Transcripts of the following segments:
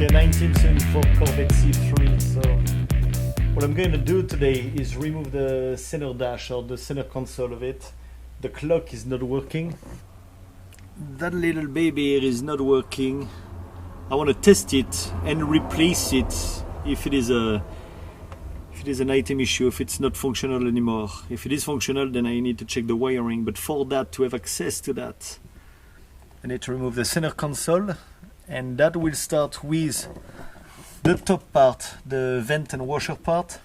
a 1974 Corvette C3. So what I'm going to do today is remove the center dash or the center console of it. The clock is not working. That little baby here is not working. I want to test it and replace it if it is an item issue, if it's not functional anymore. If it is functional, then I need to check the wiring, but for that, to have access to that, I need to remove the center console, and that will start with the top part, the vent and washer part.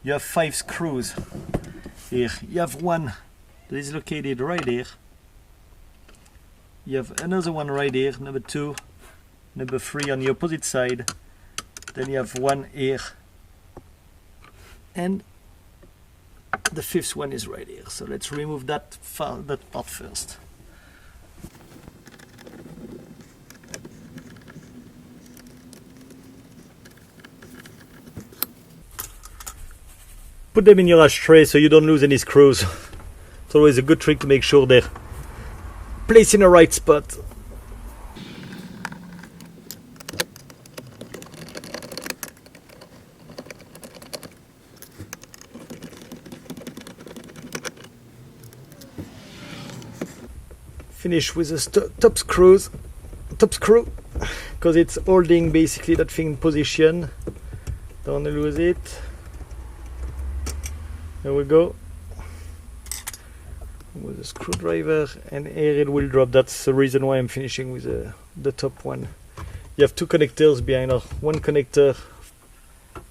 You have 5 screws here. You have one that is located right here. You have another one right here, number 2, number 3 on the opposite side. Then you have one here, and the 5th one is right here. So let's remove that part first. Put them in your ashtray so you don't lose any screws. It's always a good trick to make sure they're placed in the right spot. Finish with the top screw, because it's holding basically that thing in position. Don't lose it. There we go. With a screwdriver, and here it will drop. That's the reason why I'm finishing with the top one. You have 2 connectors behind, or 1 connector.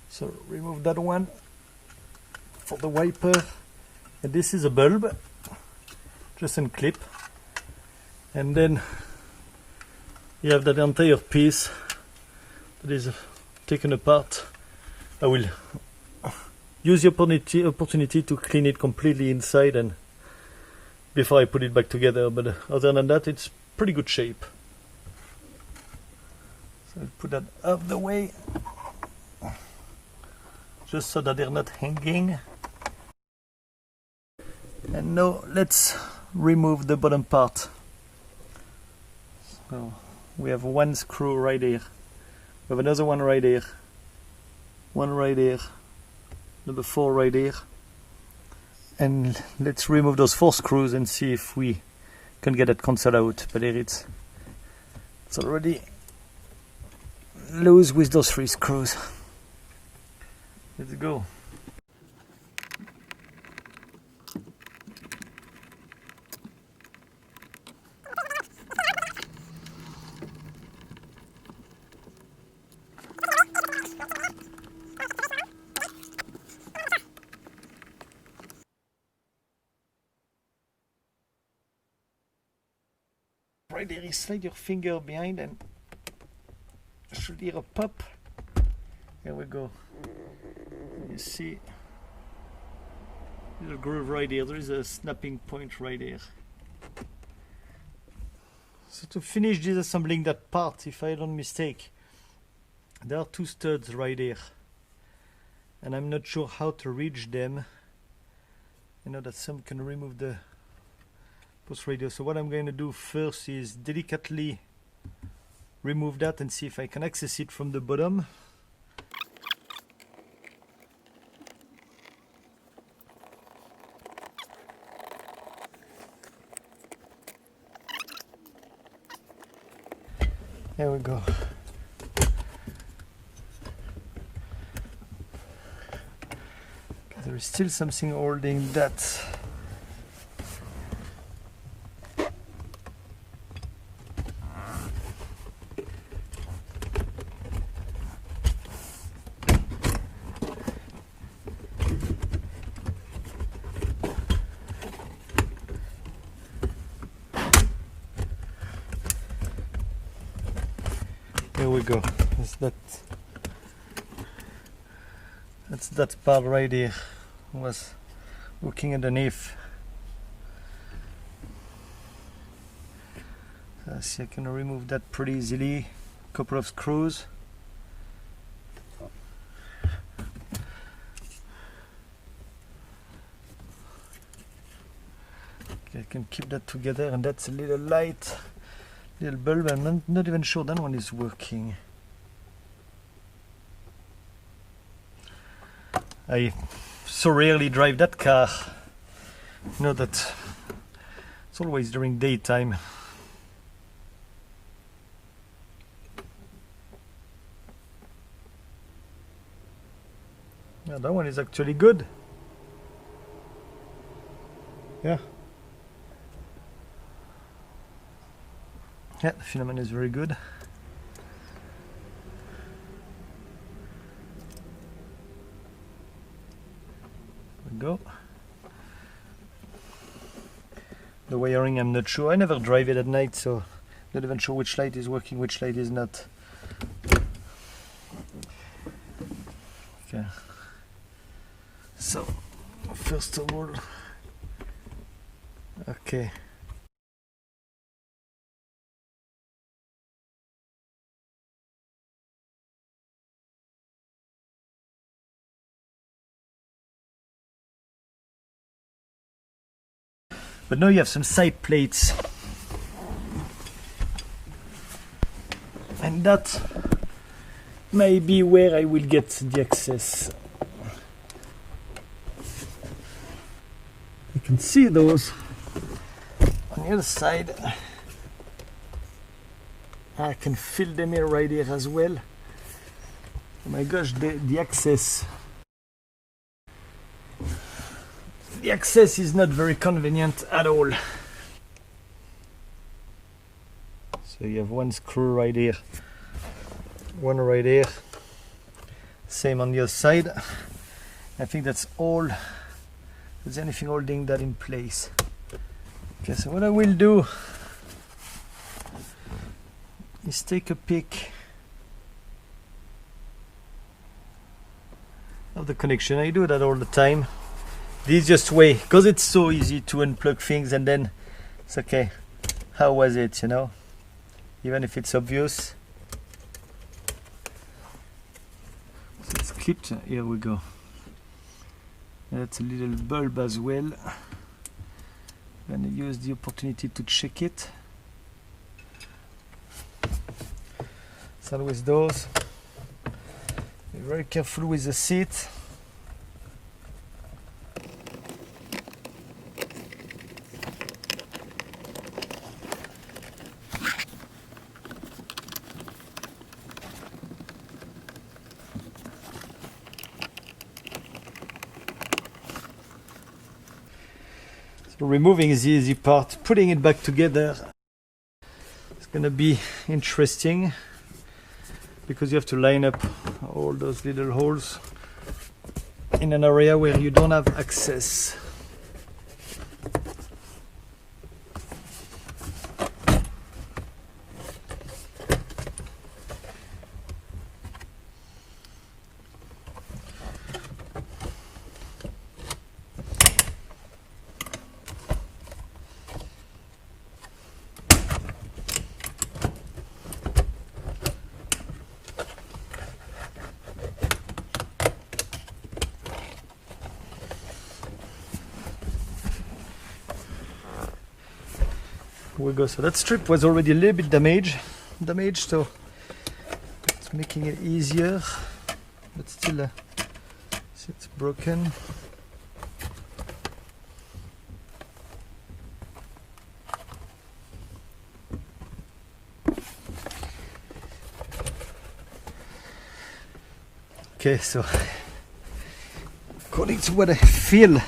So remove that one for the wiper. And this is a bulb, just unclip. And then you have that entire piece that is taken apart. I will use the opportunity to clean it completely inside and before I put it back together, but other than that, it's pretty good shape. So I'll put that out of the way, just so that they're not hanging. And now let's remove the bottom part. So we have 1 screw right here, we have another one right here, one right here, number 4 right here, and let's remove those 4 screws and see if we can get that console out. But here it's already loose with those 3 screws. Let's go. Right there, you slide your finger behind and should hear a pop. Here we go. You see little groove right here. There is a snapping point right here. So to finish disassembling that part, if I don't mistake, there are 2 studs right here, and I'm not sure how to reach them. I know that some can remove the post radio. So what I'm going to do first is delicately remove that and see if I can access it from the bottom. There we go. There is still something holding that. There we go. That's that part right here. Was hooking underneath. So see, I can remove that pretty easily. Couple of screws. Okay, I can keep that together, and that's a little light, little bulb. I'm not even sure that one is working. I so rarely drive that car. You know that it's always during daytime. Yeah, that one is actually good. Yeah. Yeah, the filament is very good. There we go. The wiring, I'm not sure. I never drive it at night, so I'm not even sure which light is working, which light is not. Okay. So, first of all, okay. But now you have some side plates, and that may be where I will get the access. You can see those on the other side. I can fill them in right here as well. Oh my gosh, the access. The access is not very convenient at all. So you have one screw right here, one right here, same on the other side. I think that's all. Is there anything holding that in place? Okay, so what I will do is take a pic of the connection. I do that all the time. The easiest way, because it's so easy to unplug things and then it's okay, how was it, you know, even if it's obvious. So it's clipped. Here we go. That's a little bulb as well. I'm gonna use the opportunity to check it. Start with those. Be very careful with the seat. So removing is the easy part. Putting it back together, it's gonna be interesting because you have to line up all those little holes in an area where you don't have access. We go. So that strip was already a little bit damaged, so it's making it easier, but still it's broken. Okay, so according to what I feel,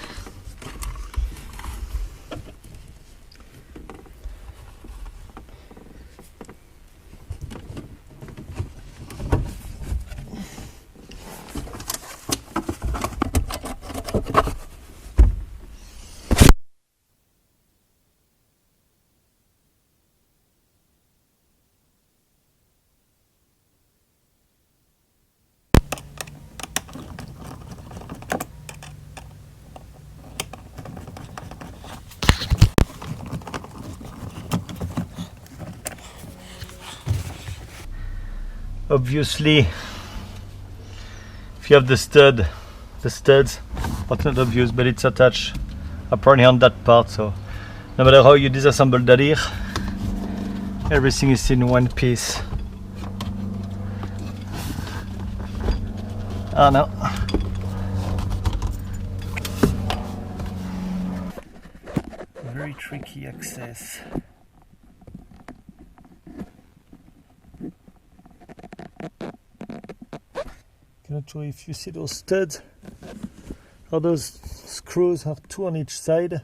obviously, if you have the studs, it's not obvious, but it's attached apparently on that part. So no matter how you disassemble that here, everything is in one piece. Oh no, tricky access. Cannot show if you see those studs, or those screws have two on each side.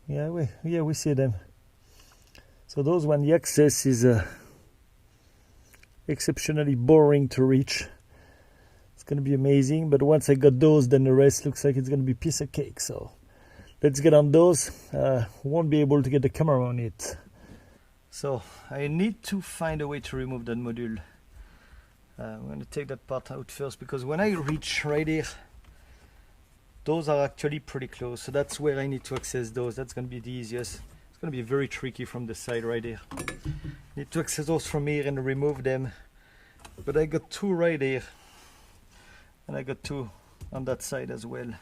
Yeah, we see them. So those one, the access is exceptionally boring to reach. It's going to be amazing, but once I got those, then the rest looks like it's going to be a piece of cake. So let's get on those. Won't be able to get the camera on it. So I need to find a way to remove that module. I'm going to take that part out first, because when I reach right here, those are actually pretty close. So that's where I need to access those. That's going to be the easiest. It's going to be very tricky from the side right here. Need to access those from here and remove them. But I got two right here, and I got two on that side as well.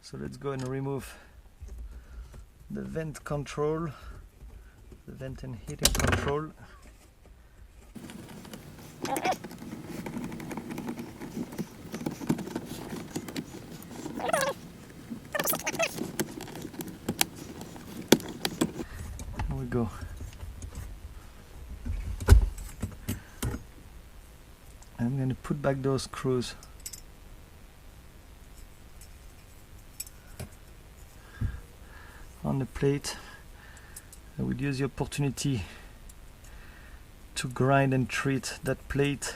So let's go and remove the vent control, the vent and heating control. Here we go. I'm going to put back those screws. On the plate. I would use the opportunity to grind and treat that plate.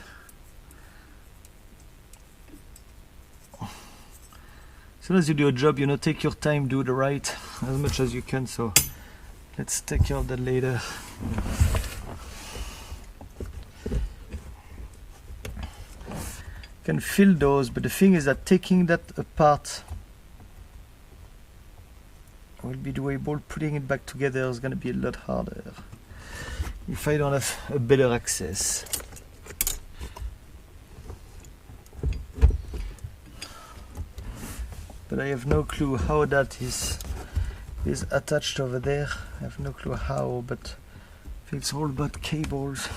As soon as you do a job, you know, take your time, do the right as much as you can. So let's take care of that later. Can fill those, but the thing is that taking that apart will be doable. Putting it back together is going to be a lot harder if I don't have a better access. But I have no clue how that is attached over there. I have no clue how, but I think it's all about cables.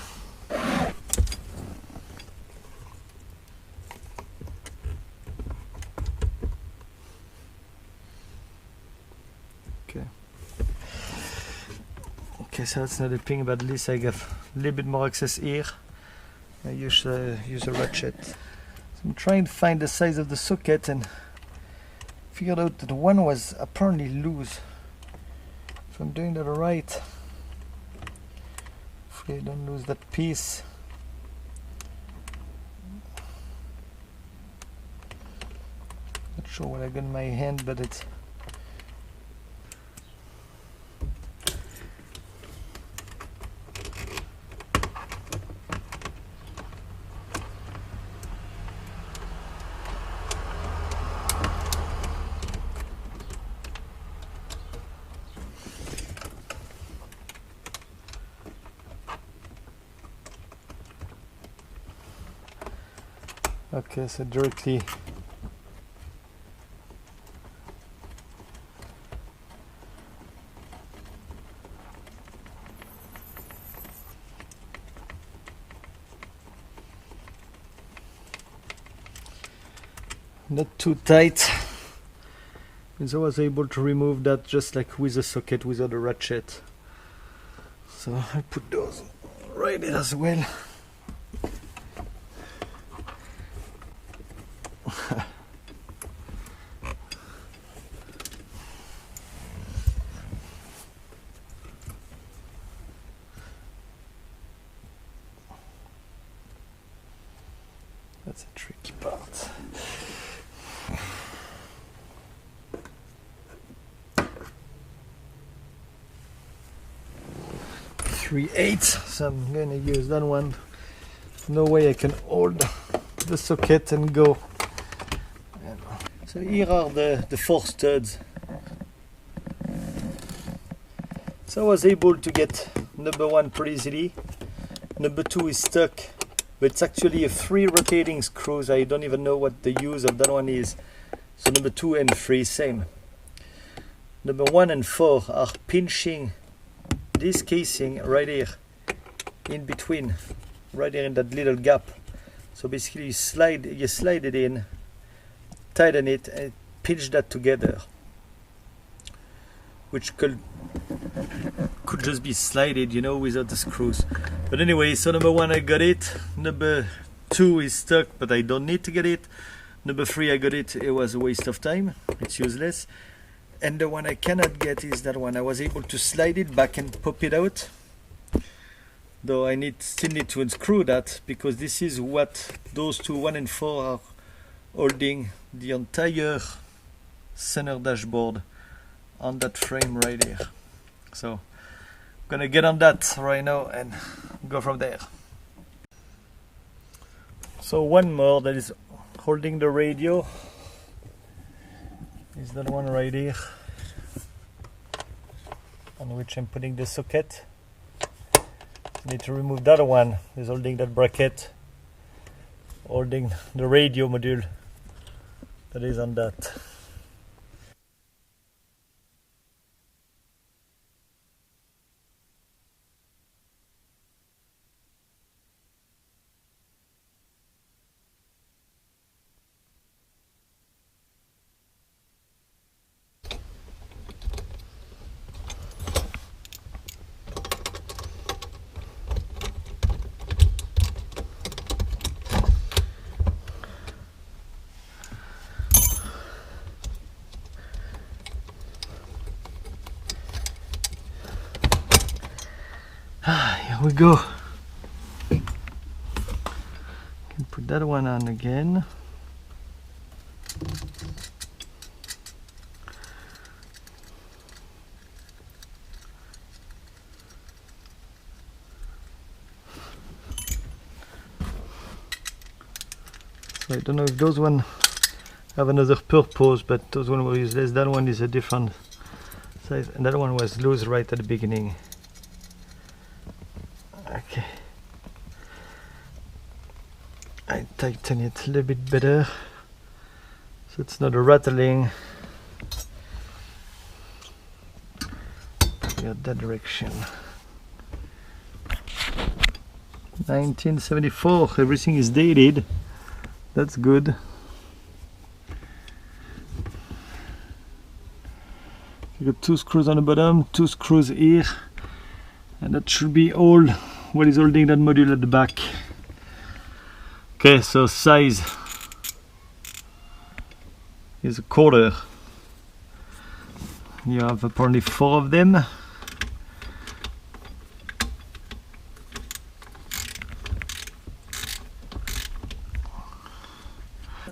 Okay, so that's another thing, but at least I got a little bit more access here. I use a ratchet. So I'm trying to find the size of the socket and figured out that one was apparently loose. If I'm doing that right, hopefully I don't lose that piece. Not sure what I got in my hand, but it's okay, so directly not too tight, and so I was able to remove that just like with a socket without a ratchet. So I put those right there as well. That's a tricky part. .3/8, so I'm gonna use that one. No way I can hold the socket and go. So here are the 4 studs. So I was able to get number 1 pretty easily. Number 2 is stuck, but it's actually a 3 rotating screws. I don't even know what the use of that one is. So number 2 and 3 same. Number 1 and 4 are pinching this casing right here in between, right here in that little gap. So basically you slide it in, tighten it, and pinch that together. which could just be slided, you know, without the screws. But anyway, so number 1 I got it, number 2 is stuck but I don't need to get it, number 3 I got it, it was a waste of time, it's useless, and the one I cannot get is that one. I was able to slide it back and pop it out, though I still need to unscrew that, because this is what those two 1 and 4 are holding the entire center dashboard on that frame right here. So I'm gonna get on that right now and go from there. So one more that is holding the radio is that one right here, on which I'm putting the socket. I need to remove that one, is holding that bracket, holding the radio module that is on that. Here we go. Can put that one on again. So I don't know if those one have another purpose, but those one were useless. That one is a different size, and that one was loose right at the beginning. Okay, I tighten it a little bit better so it's not a rattling. Yeah, that direction. 1974, everything is dated. That's good. You got 2 screws on the bottom, 2 screws here, and that should be all what is holding that module at the back. Okay, so size is a quarter. You have apparently 4 of them.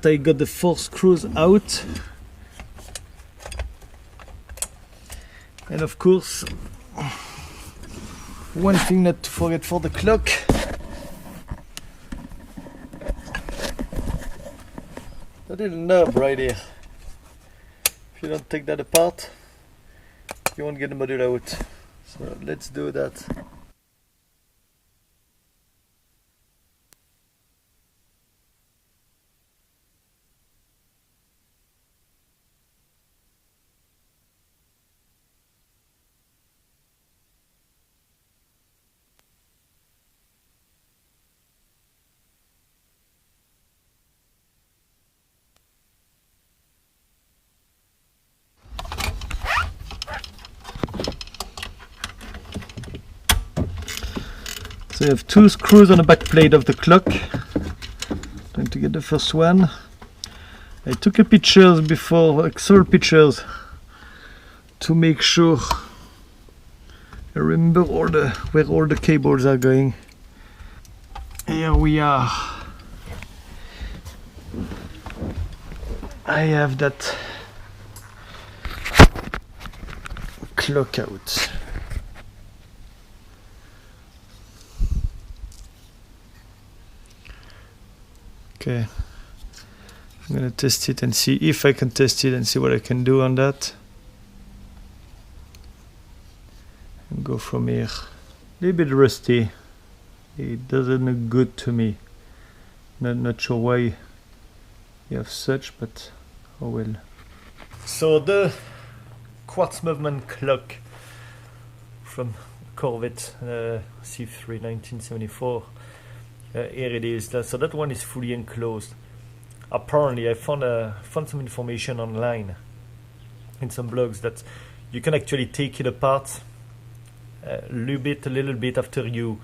I got the 4 screws out, and of course one thing not to forget for the clock, that little knob right here. If you don't take that apart, you won't get the module out. So let's do that. So you have 2 screws on the back plate of the clock. Trying to get the first one. I took a pictures before, like several pictures, to make sure I remember where all the cables are going. Here we are. I have that clock out. Okay, I'm gonna test it and see if I can test it and see what I can do on that. And go from here. A little bit rusty. It doesn't look good to me. Not sure why you have such, but oh well. So the quartz movement clock from Corvette C3 1974. Here it is. So that one is fully enclosed. Apparently, I found some information online in some blogs that you can actually take it apart a little bit after you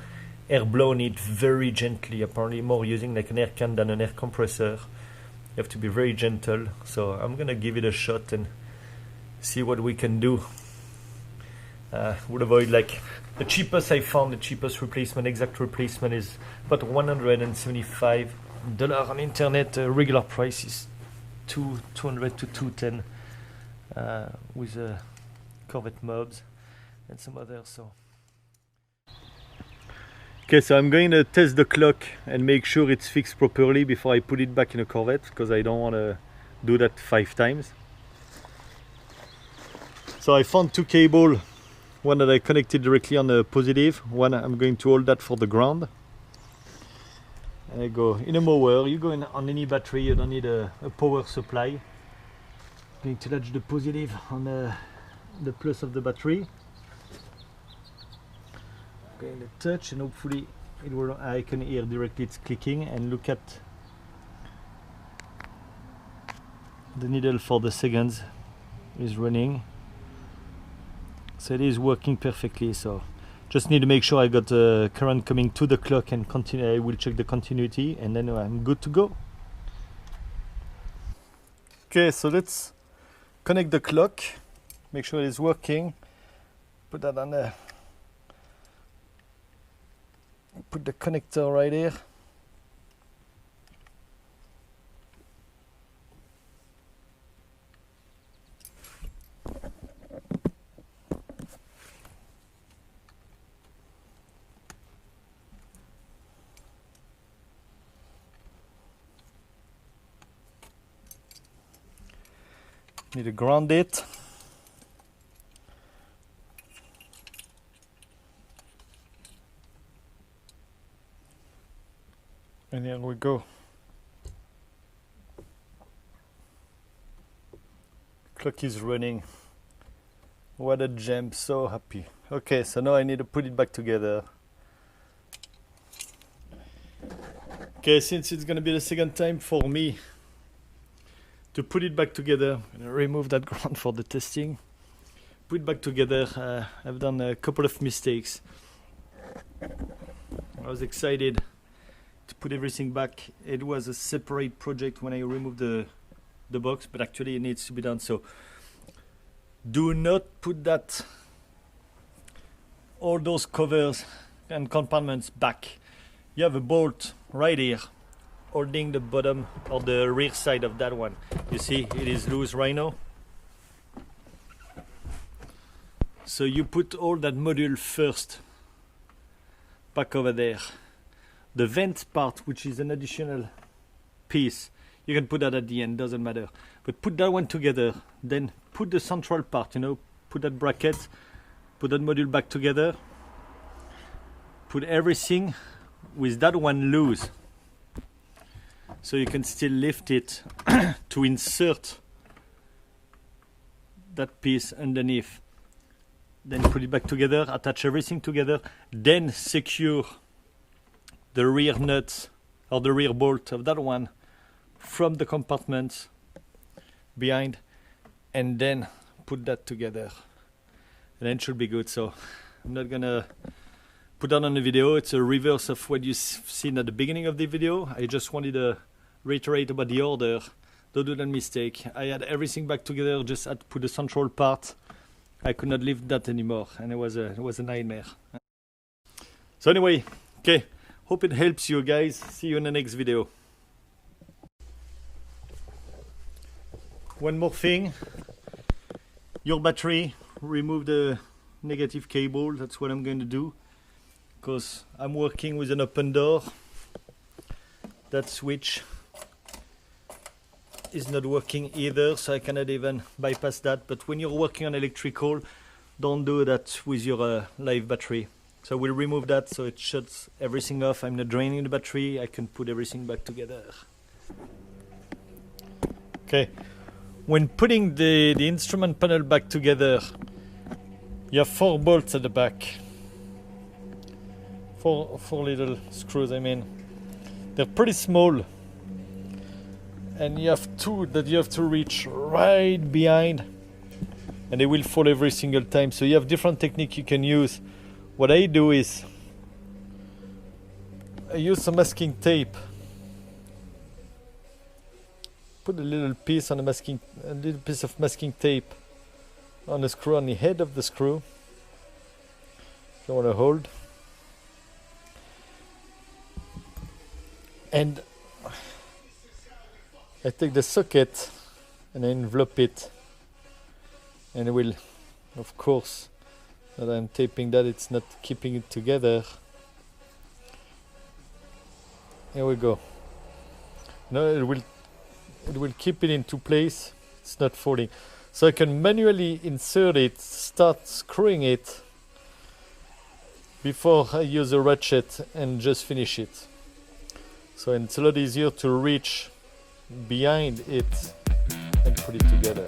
air blown it very gently, apparently more using like an air can than an air compressor. You have to be very gentle, so I'm gonna give it a shot and see what we can do. Would avoid like the cheapest I found, the cheapest replacement, exact replacement is about $175 on internet. Regular price is $200 to $210 with Corvette mobs and some others. So okay, so I'm going to test the clock and make sure it's fixed properly before I put it back in a Corvette, because I don't want to do that 5 times. So I found 2 cables, one that I connected directly on the positive, one I'm going to hold that for the ground. And I go in a mower, you go in on any battery, you don't need a power supply. I'm going to latch the positive on the plus of the battery. Going to touch and hopefully it will, I can hear directly it's clicking, and look at the needle for the seconds is running, so it is working perfectly. So just need to make sure I got the current coming to the clock and continue. I will check the continuity and then I'm good to go. Okay, so let's connect the clock, make sure it is working, put that on there. Put the connector right here. Need to ground it. And here we go. Clock is running. What a gem, so happy. Okay, so now I need to put it back together. Okay, since it's gonna be the second time for me to put it back together, I'm gonna remove that ground for the testing. Put it back together. I've done a couple of mistakes. I was excited to put everything back. It was a separate project when I removed the box, but actually it needs to be done. So do not put all those covers and compartments back. You have a bolt right here holding the bottom or the rear side of that one. You see it is loose right now. So you put all that module first back over there. The vent part, which is an additional piece, you can put that at the end, doesn't matter. But put that one together, then put the central part, put that bracket, put that module back together, put everything with that one loose, so you can still lift it to insert that piece underneath. Then put it back together, attach everything together, then secure the rear nut or the rear bolt of that one from the compartment behind, and then put that together, and then it should be good. So I'm not gonna put that on the video. It's a reverse of what you've seen at the beginning of the video. I just wanted to reiterate about the order. Don't do that mistake. I had everything back together, just had to put the central part. I could not lift that anymore, and it was a nightmare. So anyway, okay, hope it helps you guys. See you in the next video. One more thing, your battery, remove the negative cable. That's what I'm going to do, because I'm working with an open door. That switch is not working either, so I cannot even bypass that. But when you're working on electrical, don't do that with your live battery. So we'll remove that so it shuts everything off. I'm not draining the battery. I can put everything back together. Okay, when putting the instrument panel back together, you have 4 bolts at the back. Four little screws, I mean. They're pretty small. And you have 2 that you have to reach right behind and they will fall every single time. So you have different technique you can use. What I do is I use some masking tape. Put a little piece on a little piece of masking tape on the screw, on the head of the screw. If you want to hold. And I take the socket and I envelop it, and it will, of course, that I'm taping that, it's not keeping it together. Here we go. Now it will keep it into place. It's not falling. So I can manually insert it, start screwing it before I use a ratchet and just finish it. So it's a lot easier to reach behind it and put it together.